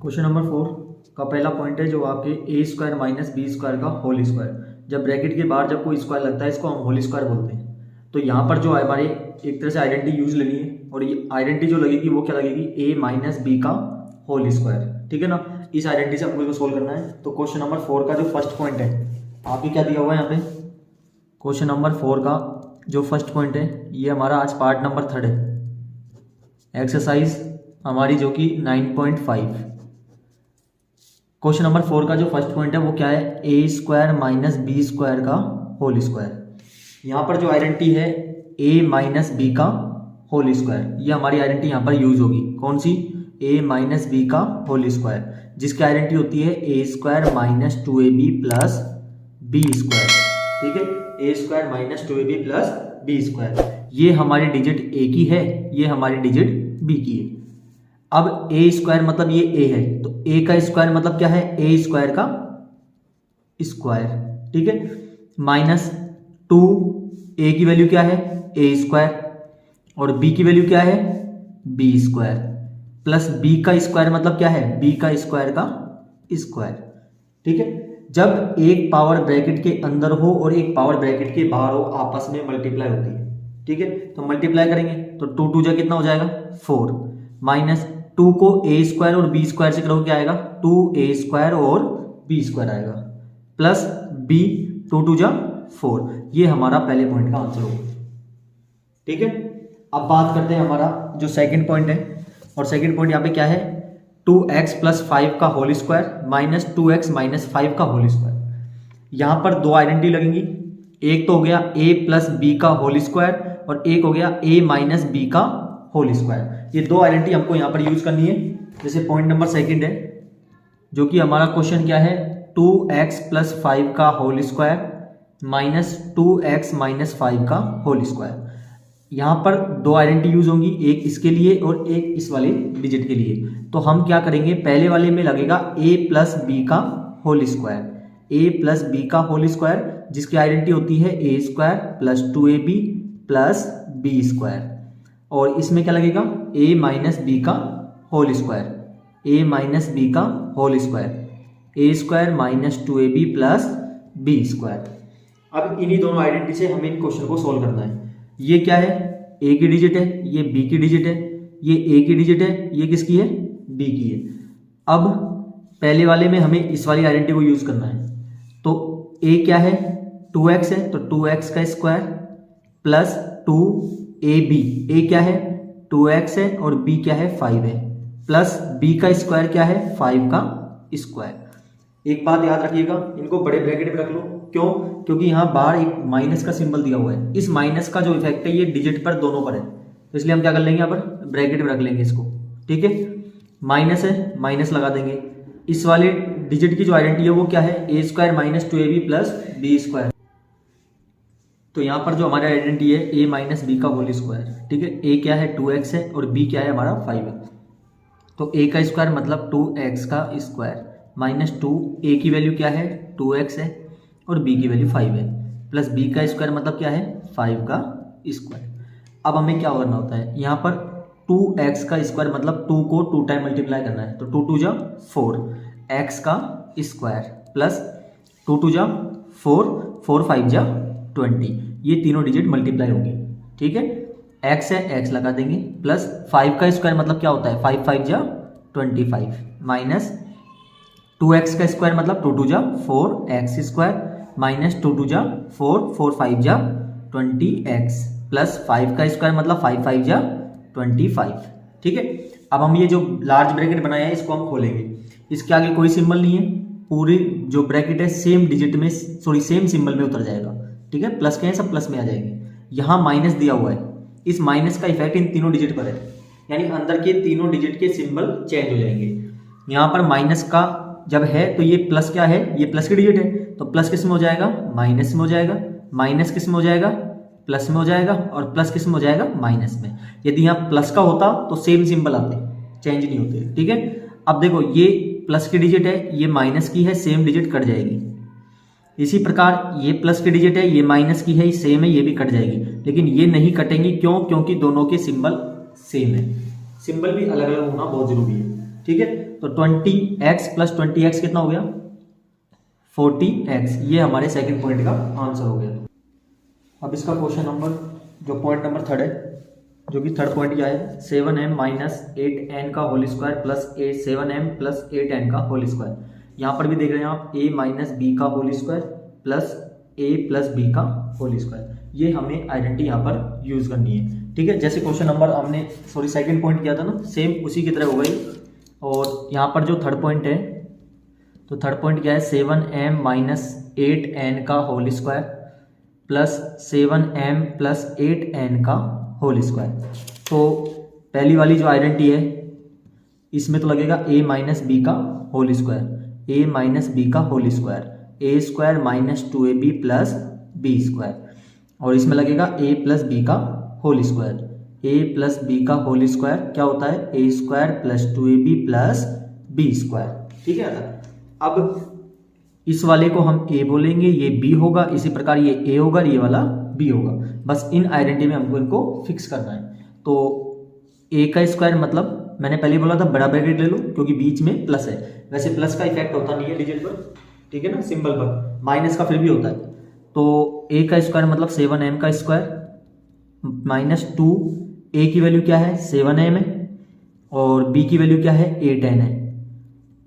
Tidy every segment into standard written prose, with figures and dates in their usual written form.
Question number 4 का पहला point है जो आपके ए स्क्वायर माइनस बी स्क्वायर का होल स्क्वायर। जब ब्रैकेट के बाहर जब कोई स्क्वायर लगता है इसको हम होल स्क्वायर बोलते हैं। तो यहाँ पर जो हमारे एक तरह से आइडेंटिटी यूज लेनी है और ये आइडेंटिटी जो लगेगी वो क्या लगेगी, ए माइनस बी का होल स्क्वायर। ठीक है ना, इस आइडेंटिटी से हमको इसको सोल्व करना है। तो क्वेश्चन नंबर 4 का जो फर्स्ट पॉइंट है आपके क्या दिया हुआ है यहाँ पे, क्वेश्चन नंबर 4 का जो फर्स्ट पॉइंट है ये हमारा आज पार्ट नंबर 3 है, एक्सरसाइज हमारी जो कि 9.5। क्वेश्चन नंबर 4 का जो फर्स्ट पॉइंट है वो क्या है, A square minus B square का होल स्क्वायर। यहाँ पर जो आइडेंटिटी है ए माइनस बी का होल स्क्वायर, ये हमारी आइडेंटिटी यहाँ पर यूज होगी। कौन सी, ए माइनस बी का होल स्क्वायर, जिसकी आइडेंटिटी होती है A square minus 2ab plus B square. ठीक है, A square minus 2ab plus B square. ये हमारी डिजिट ए की है, ये हमारी डिजिट बी की है। अब ए स्क्वायर मतलब ये ए है, तो ए का स्क्वायर मतलब क्या है, ए स्क्वायर का स्क्वायर। ठीक है, माइनस 2 ए की वैल्यू क्या है, ए स्क्वायर, और बी की वैल्यू क्या है, बी स्क्वायर, प्लस बी का स्क्वायर मतलब क्या है, बी का स्क्वायर का स्क्वायर। ठीक है, जब एक पावर ब्रैकेट के अंदर हो और एक पावर ब्रैकेट के बाहर हो आपस में मल्टीप्लाई होती है। ठीक है, तो मल्टीप्लाई करेंगे तो 2 2 जा कितना हो जाएगा 4, माइनस 2 को ए स्क्वायर और बी स्क्वायर से करोगे क्या आएगा, 2a स्क्वायर और बी स्क्वायर आएगा, प्लस बी 2 2 जा 4। ये हमारा पहले पॉइंट का आंसर होगा। ठीक है, अब बात करते हैं हमारा जो सेकंड पॉइंट है, और सेकंड पॉइंट यहाँ पे क्या है, 2x प्लस 5 का whole square minus 2x minus 5 का होल स्क्वायर। यहाँ पर दो आइडेंटिटी लगेंगी, एक तो हो गया a प्लस बी का होल स्क्वायर और एक हो गया a माइनस बी का होल स्क्वायर। ये दो आइडेंटिटी हमको यहाँ पर यूज करनी है। जैसे पॉइंट नंबर सेकंड है जो कि हमारा क्वेश्चन क्या है, 2x प्लस 5 का whole square minus 2x minus 5 का होल स्क्वायर। यहाँ पर दो आइडेंटिटी यूज होंगी, एक इसके लिए और एक इस वाले डिजिट के लिए। तो हम क्या करेंगे, पहले वाले में लगेगा a प्लस बी का whole square, a plus B का होल स्क्वायर, जिसकी आइडेंटिटी होती है a square plus 2ab plus B square. और इसमें क्या लगेगा, a माइनस बी का whole square, a minus B का whole square, a square minus 2ab plus B square. अब इन्हीं दोनों आइडेंटिटी से हमें इन क्वेश्चन को सोल्व करना है। ये क्या है, a की डिजिट है, ये b की डिजिट है, ये a की डिजिट है, ये किसकी है, b की है। अब पहले वाले में हमें इस वाली आइडेंटिटी को यूज करना है। तो a क्या है, 2x है, तो 2x का स्क्वायर प्लस 2ab, a क्या है 2x है और b क्या है 5 है, प्लस b का स्क्वायर क्या है 5 का स्क्वायर। एक बात याद रखिएगा, इनको बड़े ब्रैकेट में रख लो। क्यों, क्योंकि यहाँ बाहर एक माइनस का सिंबल दिया हुआ है, इस माइनस का जो इफेक्ट है ये डिजिट पर दोनों पर है, तो इसलिए हम क्या कर लेंगे, यहाँ पर ब्रैकेट में रख लेंगे इसको। ठीक है, माइनस है, माइनस लगा देंगे। इस वाले डिजिट की जो आइडेंटिटी है वो क्या है, A square minus 2ab plus B square. तो यहाँ पर जो हमारी आइडेंटिटी है a माइनस बी का होल स्क्वायर। ठीक है, a क्या है 2x है और b क्या है हमारा 5 है। तो a का स्क्वायर मतलब 2x का स्क्वायर माइनस 2, a की वैल्यू क्या है 2x है और b की वैल्यू 5 है, प्लस b का स्क्वायर मतलब क्या है 5 का स्क्वायर। अब हमें क्या करना होता है, यहाँ पर 2x का स्क्वायर मतलब 2 को 2 टाइम मल्टीप्लाई करना है, तो 2 2 जा 4, x का स्क्वायर प्लस 2 2 जा 4, 4 5 जा 20, ये तीनों डिजिट मल्टीप्लाई होंगे। ठीक है, x है, x लगा देंगे, प्लस 5 का स्क्वायर मतलब क्या होता है 5 5 जा 25, माइनस 2x का स्क्वायर मतलब 2 2 जा 4x स्क्वायर माइनस 2 2 जा 4, 4 5 जा 20x, प्लस 5 का स्क्वायर मतलब 5 5 जा 25। ठीक है, अब हम ये जो लार्ज ब्रैकेट बनाया है इसको हम खोलेंगे। इसके आगे कोई सिंबल नहीं है, पूरी जो ब्रैकेट है सेम डिजिट में, सॉरी सेम सिंबल में उतर जाएगा। ठीक है, प्लस के हैं सब प्लस में आ जाएंगे। यहाँ माइनस दिया हुआ है, इस माइनस का इफेक्ट इन तीनों डिजिट पर है, यानी अंदर के तीनों डिजिट के सिंबल चेंज हो जाएंगे। यहाँ पर माइनस का जब है तो ये प्लस क्या है, ये प्लस की डिजिट है, तो प्लस किस में हो जाएगा, माइनस में हो जाएगा, माइनस किस में हो जाएगा, प्लस में हो जाएगा, और प्लस किस में हो जाएगा, माइनस में। यदि यहाँ प्लस का होता तो सेम सिंबल आते, चेंज नहीं होते। ठीक है, अब देखो ये प्लस की डिजिट है, ये माइनस की है, सेम डिजिट कट जाएगी। इसी प्रकार ये प्लस की डिजिट है, ये माइनस की है, सेम है, ये भी कट जाएगी। लेकिन ये नहीं कटेंगी, क्यों, क्योंकि दोनों के सिंबल सेम है। सिंबल भी अलग अलग होना बहुत जरूरी है। ठीक है। तो 20x प्लस 20x कितना हो गया 40x, ये हमारे सेकंड पॉइंट का आंसर हो गया। अब इसका क्वेश्चन नंबर जो पॉइंट नंबर थर्ड है, जो कि थर्ड पॉइंट क्या है, 7m माइनस 8n का whole square plus 7m plus 8n का होल स्क्वायर। यहाँ पर भी देख रहे हैं आप a माइनस बी का whole square plus a plus B का होल स्क्वायर, ये हमें आइडेंटिटी यहाँ पर यूज करनी है, ठीक है। जैसे क्वेश्चन नंबर हमने सेकंड पॉइंट किया था ना, सेम उसी की तरह हो गई। और यहाँ पर जो थर्ड पॉइंट है, तो थर्ड पॉइंट क्या है, 7m माइनस 8n का whole square plus 7m plus 8n का होल स्क्वायर। तो पहली वाली जो आइडेंटिटी है इसमें तो लगेगा a माइनस बी का whole square, a minus B का whole square, a square minus 2ab plus B square, और इसमें लगेगा a प्लस बी का whole square. a plus B का होल स्क्वायर क्या होता है, a square plus 2ab plus B square, ठीक है ना। अब इस वाले को हम a बोलेंगे, ये b होगा, इसी प्रकार ये a होगा, ये वाला b होगा। बस इन आइडेंटिटी में हमको इनको फिक्स करना है। तो a का स्क्वायर मतलब मैंने पहले बोला था बड़ा ब्रैकेट ले लो क्योंकि बीच में प्लस है, वैसे प्लस का इफेक्ट होता नहीं है डिजिट पर, ठीक है ना, सिंबल पर, माइनस का फिर भी होता है। तो a का स्क्वायर मतलब 7m का स्क्वायर माइनस 2, a की वैल्यू क्या है 7m है और b की वैल्यू क्या है 8n है,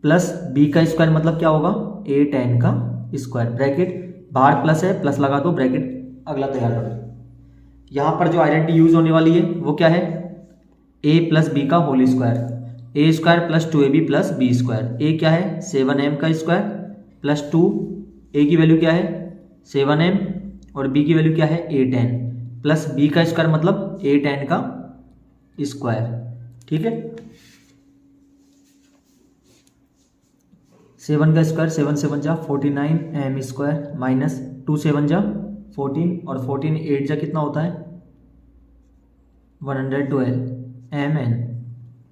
प्लस b का स्क्वायर मतलब क्या होगा 8n का स्क्वायर, ब्रैकेट बाहर प्लस है, प्लस लगा दो, ब्रैकेट अगला तैयार कर लो। यहाँ पर जो आइडेंटिटी यूज होने वाली है वो क्या है, a प्लस बी का whole square, a square plus 2ab plus B square. a क्या है 7m का स्क्वायर प्लस 2, a की वैल्यू क्या है 7m और b की वैल्यू क्या है 8n, प्लस b का स्क्वायर मतलब 8n का स्क्वायर, ठीक है। 7 का स्क्वायर 7 7 जा 49m स्क्वायर माइनस 2 7 जा 14 और 14 8 जा कितना होता है 112mn,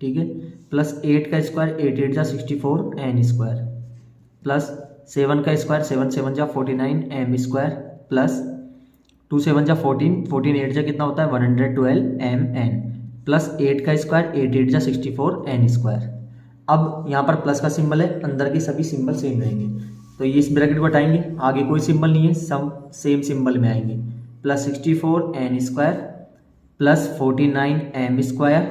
ठीक है, प्लस 8 का स्क्वायर 8 8 जा 64n स्क्वायर, प्लस 7 का स्क्वायर 7 7 जा 49m स्क्वायर प्लस 2 7 जा 14 14 8 जा कितना होता है 112mn, प्लस 8 का स्क्वायर 8 8 जा 64n स्क्वायर। अब यहाँ पर प्लस का सिंबल है, अंदर के सभी सिंबल सेम रहेंगे, तो ये इस ब्रैकेट को हटाएंगे, आगे कोई सिंबल नहीं है, सब सेम सिंबल में आएंगे, plus 64n square plus 49m square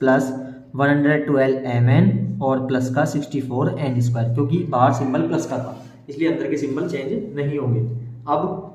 plus 112mn और प्लस का 64n स्क्वायर, क्योंकि बाहर सिंबल प्लस का था इसलिए अंदर के सिंबल चेंज नहीं होंगे। अब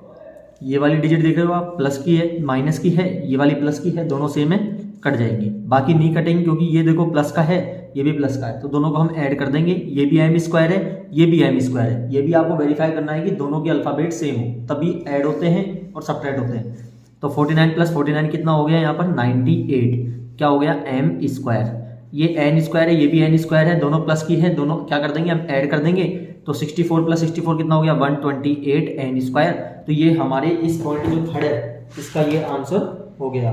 ये वाली डिजिट देख रहे हो आप, प्लस की है माइनस की है, ये वाली प्लस की है, दोनों सेम है, कट जाएंगी, बाकी नहीं कटेंगे क्योंकि ये देखो प्लस का है, ये भी प्लस का है, तो दोनों को हम ऐड कर देंगे, ये भी m स्क्वायर है, ये भी m स्क्वायर है, ये भी आपको वेरीफाई करना है कि दोनों के अल्फाबेट सेम हो तभी ऐड होते हैं और सब्ट्रैक्ट होते हैं। तो 49 प्लस 49 कितना हो गया यहाँ पर 98, क्या हो गया m स्क्वायर, ये n स्क्वायर है, ये भी n स्क्वायर है, दोनों प्लस की है, दोनों क्या कर देंगे हम ऐड कर देंगे, तो 64 प्लस 64 कितना हो गया 128n स्क्वायर। तो ये हमारे इस पॉइंट जो थर्ड है इसका ये आंसर हो गया,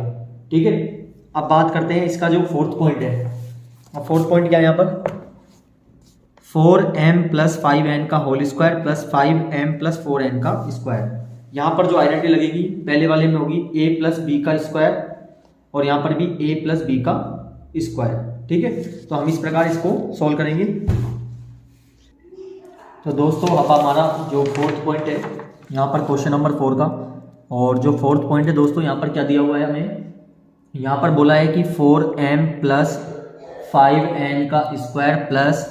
ठीक है। अब बात करते हैं इसका जो फोर्थ पॉइंट है। अब फोर्थ पॉइंट क्या है यहाँ पर, 4m प्लस 5n का whole square plus 5m plus 4n का स्क्वायर। यहाँ पर जो आइडेंटिटी लगेगी पहले वाले में होगी a प्लस बी का स्क्वायर और यहाँ पर भी a प्लस बी का स्क्वायर, ठीक है। तो हम इस प्रकार इसको सॉल्व करेंगे। तो दोस्तों अब हमारा जो फोर्थ पॉइंट है यहाँ पर क्वेश्चन नंबर 4 का, और जो फोर्थ पॉइंट है दोस्तों यहाँ पर क्या दिया हुआ है हमें, यहाँ पर बोला है कि 4m प्लस 5n का square plus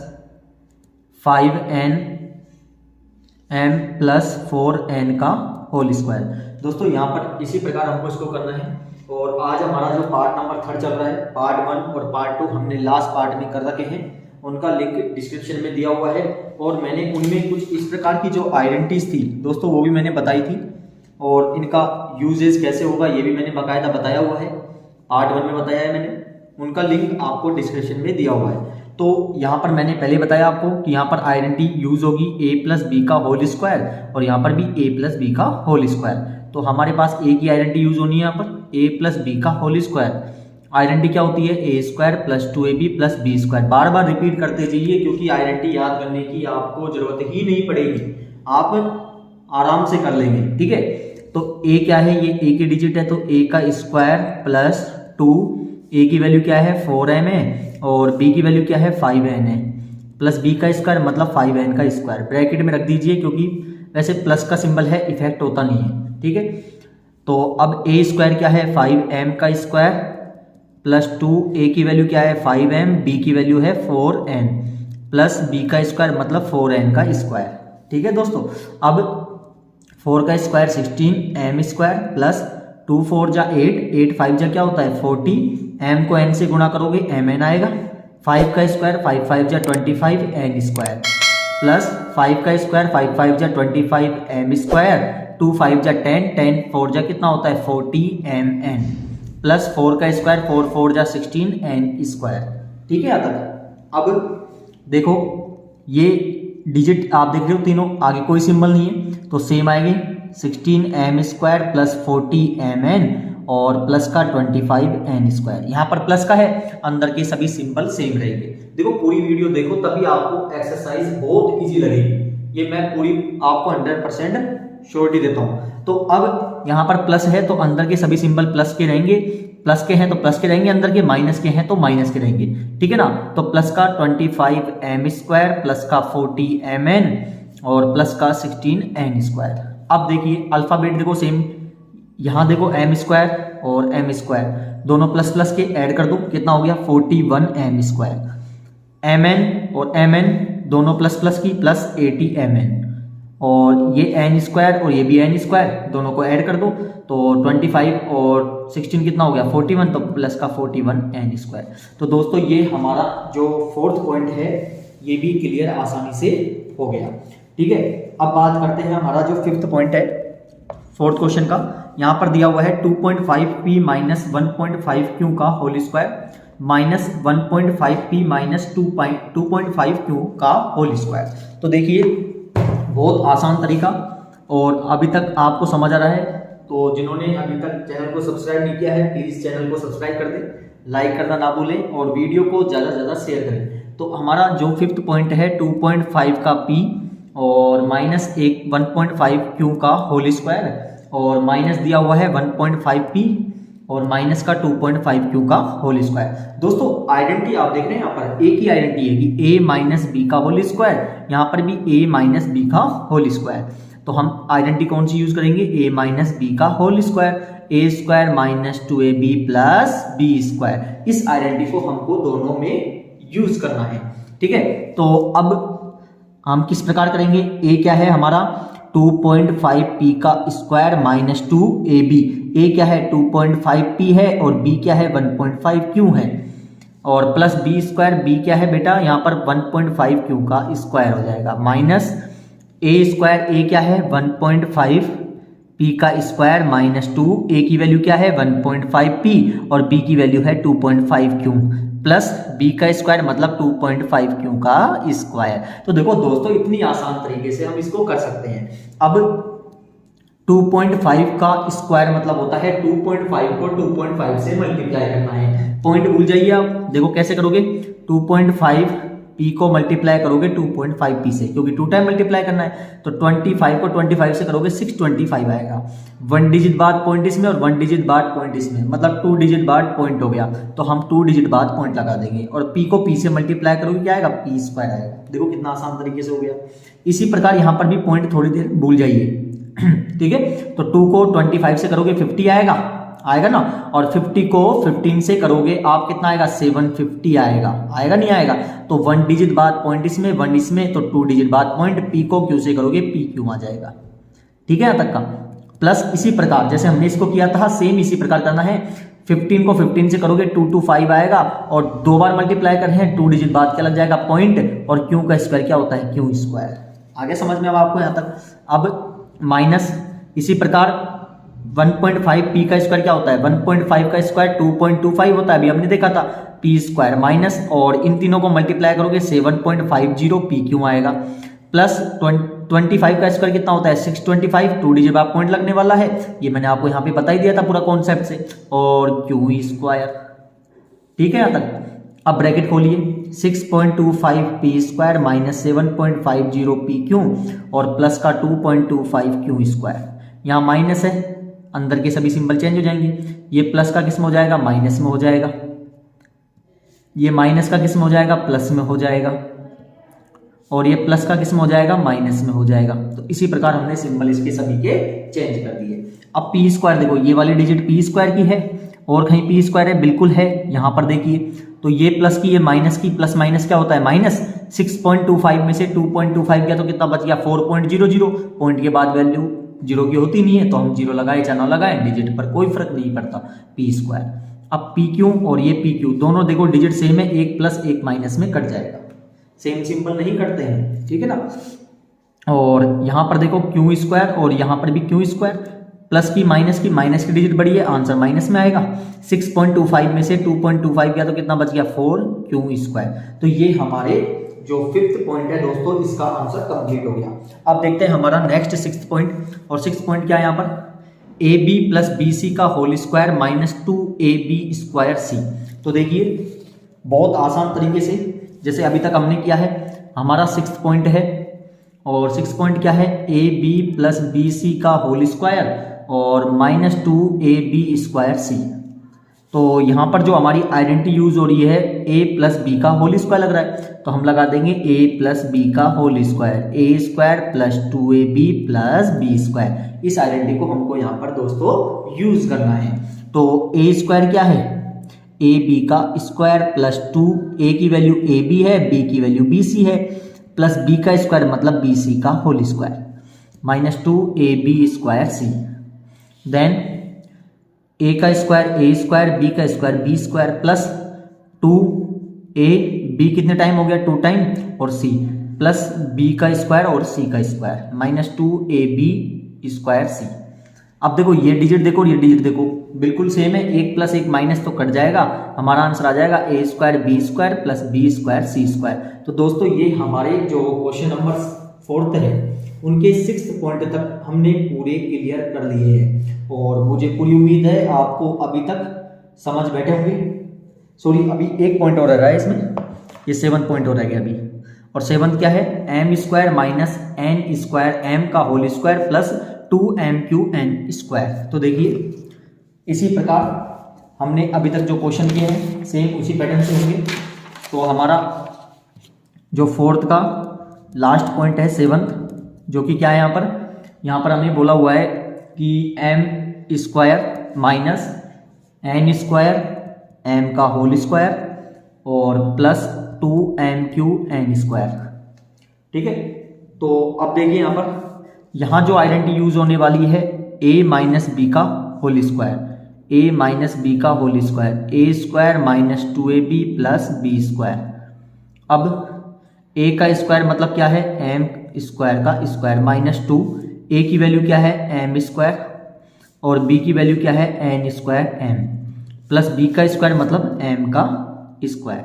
5n m plus 4n का होल स्क्वायर। दोस्तों यहाँ पर इसी प्रकार हमको इसको करना है, और आज हमारा जो पार्ट नंबर 3 चल रहा है, पार्ट 1 और पार्ट 2 हमने लास्ट पार्ट में कर रखे हैं, उनका लिंक डिस्क्रिप्शन में दिया हुआ है, और मैंने उनमें कुछ इस प्रकार की जो आइडेंटिटीज थी दोस्तों वो भी मैंने बताई थी, और इनका यूजेस कैसे होगा ये भी मैंने बाकायदा बताया हुआ है, पार्ट 1 में बताया है मैंने, उनका लिंक आपको डिस्क्रिप्शन में दिया हुआ है। तो यहाँ पर मैंने पहले बताया आपको कि यहाँ पर आइडेंटिटी यूज होगी a प्लस बी का होल स्क्वायर और यहाँ पर भी a प्लस बी का होल स्क्वायर। तो हमारे पास a की आइडेंटिटी यूज होनी है यहाँ पर a प्लस बी का होल स्क्वायर। आइडेंटिटी क्या होती है a square plus 2ab plus B square. बार बार रिपीट करते जाइए क्योंकि आइडेंटिटी याद करने की आपको जरूरत ही नहीं पड़ेगी, आप आराम से कर लेंगे, ठीक है। तो a क्या है, ये a की डिजिट है, तो a का स्क्वायर प्लस 2, a की वैल्यू क्या है 4m है और b की वैल्यू क्या है 5n है, प्लस b का स्क्वायर मतलब 5n का स्क्वायर, ब्रैकेट में रख दीजिए क्योंकि वैसे प्लस का सिंबल है, इफेक्ट होता नहीं है, ठीक है। तो अब a स्क्वायर क्या है 5m का स्क्वायर प्लस 2, a की वैल्यू क्या है 5m, b की वैल्यू है 4n प्लस b का स्क्वायर मतलब 4n का स्क्वायर, ठीक है दोस्तों। अब 4 का स्क्वायर 16m स्क्वायर प्लस 2 4 जा 8, 8 5 जा क्या होता है 40, m को n से गुणा करोगे mn आएगा, 5 का स्क्वायर 5 5 जा 25 n स्क्वायर प्लस 5 का स्क्वायर 5 5 जा 25 m स्क्वायर, 2 5 जा 10, 10 4 जा कितना होता है 40 mn प्लस 4 का स्क्वायर 4 4 जा 16 n स्क्वायर, ठीक है यहाँ तक। अब देखो ये डिजिट आप देख रहे हो तीनों, आगे कोई सिंबल नहीं है तो सेम आएगी 16m स्क्वायर प्लस 40mn और प्लस का 25n स्क्वायर, यहाँ पर प्लस का है, अंदर के सभी सिंबल सेम रहेंगे। देखो पूरी वीडियो देखो तभी आपको एक्सरसाइज बहुत इजी लगेगी, ये मैं पूरी आपको 100% श्योरिटी देता हूँ। तो अब यहाँ पर प्लस है तो अंदर के सभी सिंबल प्लस के रहेंगे, प्लस के हैं तो प्लस के रहेंगे, अंदर के माइनस के हैं तो माइनस के रहेंगे, ठीक है ना। तो प्लस का 25m स्क्वायर प्लस का 40mn और प्लस का 16n स्क्वायर। अब देखिए अल्फाबेट देखो सेम, यहाँ देखो m स्क्वायर और m स्क्वायर दोनों प्लस प्लस के ऐड कर दो, कितना हो गया 41m स्क्वायर, mn और mn दोनों प्लस प्लस की प्लस 80mn और ये n स्क्वायर और ये भी n स्क्वायर दोनों को ऐड कर दो तो 25 और 16 कितना हो गया 41, तो प्लस का 41n स्क्वायर। तो दोस्तों ये हमारा जो फोर्थ पॉइंट है ये भी क्लियर आसानी से हो गया, ठीक है। अब बात करते हैं हमारा जो फिफ्थ पॉइंट है फोर्थ क्वेश्चन का। यहाँ पर दिया हुआ है 2.5p माइनस 1.5q का whole square minus 1.5p minus 2.5q का होल स्क्वायर। तो देखिए बहुत आसान तरीका और अभी तक आपको समझ आ रहा है, तो जिन्होंने अभी तक चैनल को सब्सक्राइब नहीं किया है प्लीज चैनल को सब्सक्राइब कर दें, लाइक करना ना भूलें और वीडियो को ज़्यादा से ज़्यादा शेयर करें। तो हमारा जो फिफ्थ पॉइंट है 2.5 का p और माइनस 1.5q का होल स्क्वायर और माइनस दिया हुआ है 1.5p और माइनस का 2.5q का होल स्क्वायर। दोस्तों आइडेंटिटी आप देख रहे हैं यहाँ पर ए की आइडेंटिटी है कि a माइनस बी का होल स्क्वायर, यहाँ पर भी a माइनस बी का होल स्क्वायर। तो हम आइडेंटिटी कौन सी यूज करेंगे a माइनस बी का whole square, a square minus 2ab plus B square. इस आइडेंटिटी को हमको दोनों में यूज करना है, ठीक है। तो अब हम किस प्रकार करेंगे, a क्या है हमारा 2.5p का स्क्वायर माइनस 2ab, a क्या है 2.5p है और b क्या है 1.5q है और प्लस b स्क्वायर, b क्या है बेटा यहाँ पर 1.5q का स्क्वायर हो जाएगा माइनस a स्क्वायर, a क्या है 1.5p का स्क्वायर माइनस 2, a की वैल्यू क्या है 1.5p और b की वैल्यू है 2.5q प्लस b का स्क्वायर मतलब 2.5q का स्क्वायर। तो देखो दोस्तों इतनी आसान तरीके से हम इसको कर सकते हैं। अब 2.5 का स्क्वायर मतलब होता है 2.5 को 2.5 से मल्टीप्लाई करना है, पॉइंट भूल जाइए आप। देखो कैसे करोगे 2.5p को मल्टीप्लाई करोगे 2.5p से, क्योंकि 2 टाइम मल्टीप्लाई करना है तो 25 को 25 से करोगे 625 आएगा, 1 डिजिट बाद पॉइंट इसमें और 1 डिजिट बाद पॉइंट इसमें, मतलब 2 डिजिट बाद पॉइंट हो गया तो हम 2 डिजिट बाद पॉइंट लगा देंगे और p को p से मल्टीप्लाई करोगे क्या आएगा p स्क्वायर आएगा। देखो कितना आसान तरीके से हो गया। इसी प्रकार यहाँ पर भी पॉइंट थोड़ी देर भूल जाइए, ठीक है। तो 2 को 25 से करोगे 50 आएगा ना, और 50 को 15 से करोगे आप कितना आएगा 750 आएगा नहीं आएगा। तो 1 डिजिट बाद पॉइंट इसमें 1 इसमें, तो 2 डिजिट बाद पॉइंट p को q से करोगे p q आ जाएगा, ठीक है यहाँ तक का। प्लस इसी प्रकार जैसे हमने इसको किया था सेम इसी प्रकार करना है, 15 को 15 से करोगे 225 आएगा और 2 बार मल्टीप्लाई कर हैं 2 डिजिट बाद क्या लग जाएगा पॉइंट और q का स्क्वायर क्या होता है q स्क्वायर। आगे समझ में अब आपको यहाँ तक। अब माइनस इसी प्रकार 1.5p का स्क्वायर क्या होता है 1.5 का स्क्वायर 2.25 होता है, अभी हमने देखा था p स्क्वायर माइनस और इन तीनों को मल्टीप्लाई करोगे 7.50 pq आएगा प्लस 25 का स्क्वायर कितना होता है 625, 2 डिजिट बाद पॉइंट लगने वाला है, ये मैंने आपको यहाँ पे बता ही दिया था पूरा कॉन्सेप्ट से, और q स्क्वायर, ठीक है यहाँ तक। अब ब्रैकेट खोलिए 6.25p स्क्वायर माइनस 7.50 pq और प्लस का 2.25q स्क्वायर, यहाँ माइनस है अंदर के सभी सिंबल चेंज हो जाएंगे, ये प्लस का किस में हो जाएगा माइनस में हो जाएगा, ये माइनस का किस में हो जाएगा, प्लस में हो जाएगा, और ये प्लस का किस में हो जाएगा, माइनस में हो जाएगा। तो इसी प्रकार हमने सिंबल इसके सभी के चेंज कर दिए। अब पी स्क्वायर देखो, ये वाली डिजिट पी स्क्वायर की है और कहीं पी स्क्वायर है, बिल्कुल है, यहाँ पर देखिए। तो ये प्लस की, ये माइनस की, प्लस माइनस क्या होता है, माइनस। 6.25 में से 2.25 गया तो कितना बच गया, 4.00। पॉइंट के बाद वैल्यू जीरो की होती नहीं है, तो हम जीरो लगाए चाहे ना लगाए, डिजिट पर कोई फर्क नहीं पड़ता, पी स्क्वायर। अब पी क्यू और ये पी क्यू दोनों देखो डिजिट सेम है, एक प्लस एक माइनस में कट जाएगा, सेम सिंबल नहीं कटते हैं, ठीक है ना। और यहाँ पर देखो क्यू स्क्वायर और यहाँ पर भी क्यू स्क्वायर, प्लस की माइनस की डिजिट बड़ी है, आंसर माइनस में आएगा। 6.25 में से 2.25 गया तो कितना बच गया, 4 क्यू स्क्वायर। तो ये हमारे जो 5th पॉइंट है दोस्तों, इसका आंसर कंप्लीट हो गया। अब देखते हैं हमारा नेक्स्ट 6th पॉइंट, और 6th पॉइंट क्या है यहाँ पर, A B plus B C का whole square minus 2ab square सी। तो देखिए बहुत आसान तरीके से, जैसे अभी तक हमने किया है, हमारा 6th पॉइंट है, और 6th पॉइंट क्या है, a B plus B C का होल स्क्वायर और माइनस 2ab स्क्वायर सी। तो यहाँ पर जो हमारी आइडेंटिटी यूज हो रही है, a प्लस बी का होल स्क्वायर लग रहा है, तो हम लगा देंगे a प्लस बी का whole square, A square plus 2ab plus B square. इस आइडेंटिटी को हमको यहाँ पर दोस्तों यूज करना है। तो a स्क्वायर क्या है, ए बी का स्क्वायर प्लस 2, a की वैल्यू ए बी है, b की वैल्यू बी सी है, प्लस b का स्क्वायर मतलब बी सी का whole square, minus 2ab square c. Then a का स्क्वायर a स्क्वायर, b का square b square, plus 2a, b कितने टाइम हो गया, 2 टाइम, और c प्लस b का स्क्वायर और c का square, minus 2ab square c। अब देखो ये डिजिट देखो और ये डिजिट देखो, बिल्कुल सेम है, एक प्लस एक माइनस तो कट जाएगा, हमारा आंसर आ जाएगा a square b square plus B square c square. तो दोस्तों ये हमारे जो क्वेश्चन नंबर 4th है, उनके 6th पॉइंट तक हमने पूरे क्लियर कर लिए हैं, और मुझे पूरी उम्मीद है आपको अभी तक समझ बैठे होंगे। सॉरी, अभी एक पॉइंट और रह रहा है इसमें, ये 7th पॉइंट और रह गया अभी, और 7th क्या है, M square minus N square M का whole square plus 2m3n square. तो देखिए इसी प्रकार हमने अभी तक जो क्वेश्चन किए हैं सेम उसी पैटर्न से होंगे। तो हमारा जो 4th का लास्ट पॉइंट है 7th, जो कि क्या है, यहाँ पर हमने बोला हुआ है कि m square minus N square M का होल स्क्वायर और प्लस 2m3n स्क्वायर, ठीक है। तो अब देखिए यहाँ जो आइडेंटिटी यूज होने वाली है, a माइनस बी का whole square, a minus B का whole square, a square minus 2ab plus B square. अब a का स्क्वायर मतलब क्या है, m स्क्वायर का स्क्वायर माइनस 2, a की वैल्यू क्या है, m स्क्वायर, और b की वैल्यू क्या है, n square m, plus b का स्क्वायर मतलब m का स्क्वायर।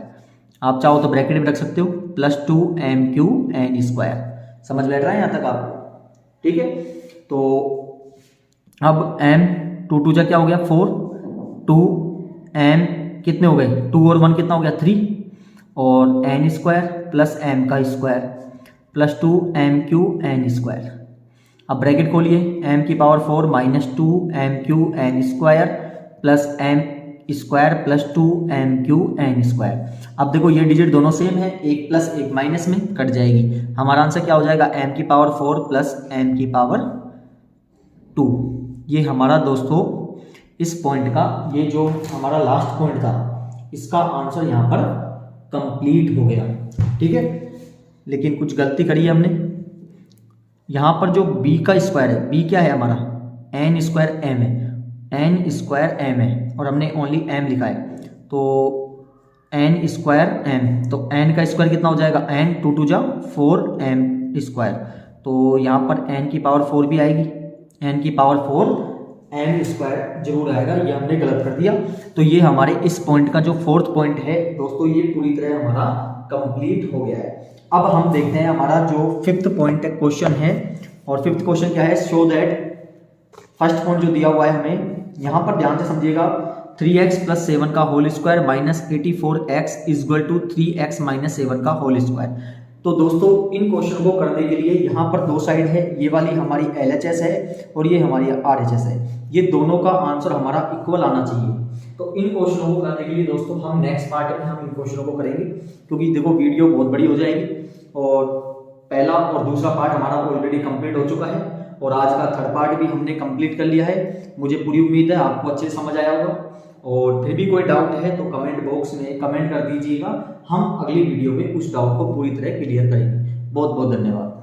आप चाहो तो ब्रैकेट में रख सकते हो, प्लस 2m3n स्क्वायर। समझ बैठ रहा है यहाँ तक आपको, ठीक है। तो अब m 2 जा क्या हो गया, 4, 2m कितने हो गए, 2 और 1 कितना हो गया, 3, और n स्क्वायर प्लस m का स्क्वायर प्लस 2m3n स्क्वायर। अब ब्रैकेट खोलिए, m की power 4 minus 2m3n square plus m square plus 2m3n square. अब देखो ये डिजिट दोनों सेम है, एक प्लस एक माइनस में कट जाएगी, हमारा आंसर क्या हो जाएगा, m की पावर 4 प्लस m की पावर 2। ये हमारा दोस्तों इस पॉइंट का, ये जो हमारा लास्ट पॉइंट था, इसका आंसर यहाँ पर कंप्लीट हो गया, ठीक है। लेकिन कुछ गलती करी है हमने, यहाँ पर जो b का स्क्वायर है, b क्या है हमारा, n स्क्वायर m है, n स्क्वायर m है, और हमने ओनली m लिखा है, तो n स्क्वायर m, तो n का स्क्वायर कितना हो जाएगा, n 2 जा 4m स्क्वायर। तो यहाँ पर n की पावर 4 भी आएगी, n की पावर 4 m स्क्वायर जरूर आएगा, ये हमने गलत कर दिया। तो ये हमारे इस पॉइंट का जो 4th पॉइंट है दोस्तों, ये पूरी तरह हमारा कंप्लीट हो गया है। अब हम देखते हैं हमारा जो 5th पॉइंट क्वेश्चन है, और 5th क्वेश्चन क्या है, शो दैट, फर्स्ट पॉइंट जो दिया हुआ है हमें, यहाँ पर ध्यान से समझिएगा, 3x प्लस 7 का whole square minus 84x is equal to 3x minus 7 का होल स्क्वायर। तो दोस्तों इन क्वेश्चन को करने के लिए यहाँ पर दो साइड है, ये वाली हमारी LHS है और ये हमारी RHS है, ये दोनों का आंसर हमारा इक्वल आना चाहिए। तो इन क्वेश्चनों को करने के लिए दोस्तों हम नेक्स्ट पार्ट में हम इन क्वेश्चनों को करेंगे, क्योंकि देखो वीडियो बहुत बड़ी हो जाएगी और पहला और दूसरा पार्ट हमारा ऑलरेडी कंप्लीट हो चुका है और आज का थर्ड पार्ट भी हमने कंप्लीट कर लिया है। मुझे पूरी उम्मीद है आपको अच्छे समझ आया होगा, और फिर भी कोई डाउट है तो कमेंट बॉक्स में कमेंट कर दीजिएगा। हम अगली वीडियो में उस डाउट को पूरी तरह क्लियर करेंगे। बहुत बहुत धन्यवाद।